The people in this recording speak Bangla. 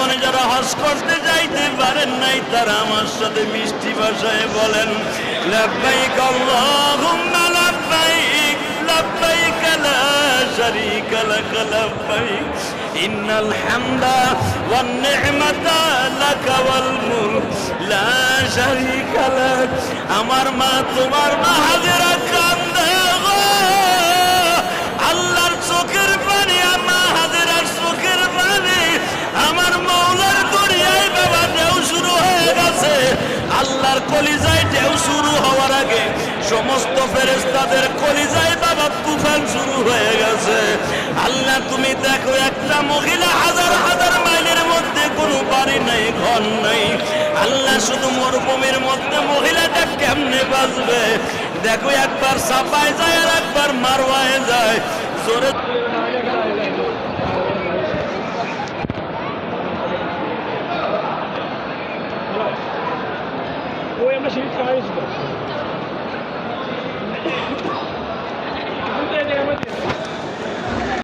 এখন যারা হজ করতে যাইতে পারেন নাই তারা আমার সাথে মিষ্টি ভাষায় বলেন লাব্বাইক আল্লাহুম্মা লাব্বাইক লাব্বাইক লা শারীকা লাক লাব্বাইক ইন্নাল হামদা ওয়ান নি'মাতা লাকা ওয়াল মুলক লা শারীকা লাক। আমার মা তোমার মা হাজেরা কান্দে গো, আল্লাহর চোখের পানি, মা হাজেরার চোখের পানি আমার মওলার দরিয়ায় বাবা ঢেউ শুরু হয়ে গেছে। আল্লাহর কলিজায় ঢেউ শুরু হওয়ার আগে সমস্ত ফেরেশতাদের কলিজায় বাবা তুফান শুরু হয়ে গেছে। আল্লাহ তুমি দেখো, একটা মহিলা হাজার হাজার মাইলের মধ্যে কোনো বাড়ি নাই, ঘর নাই। আল্লাহ শুধু মরুভূমির মধ্যে মহিলাটা কেমনে বাঁচবে দেখো, একবার সাফায় যায় আর একবার মারওয়ায় যায়। জোরে ওই আমরা সিঁড়ি খাওয়া গেছি তো।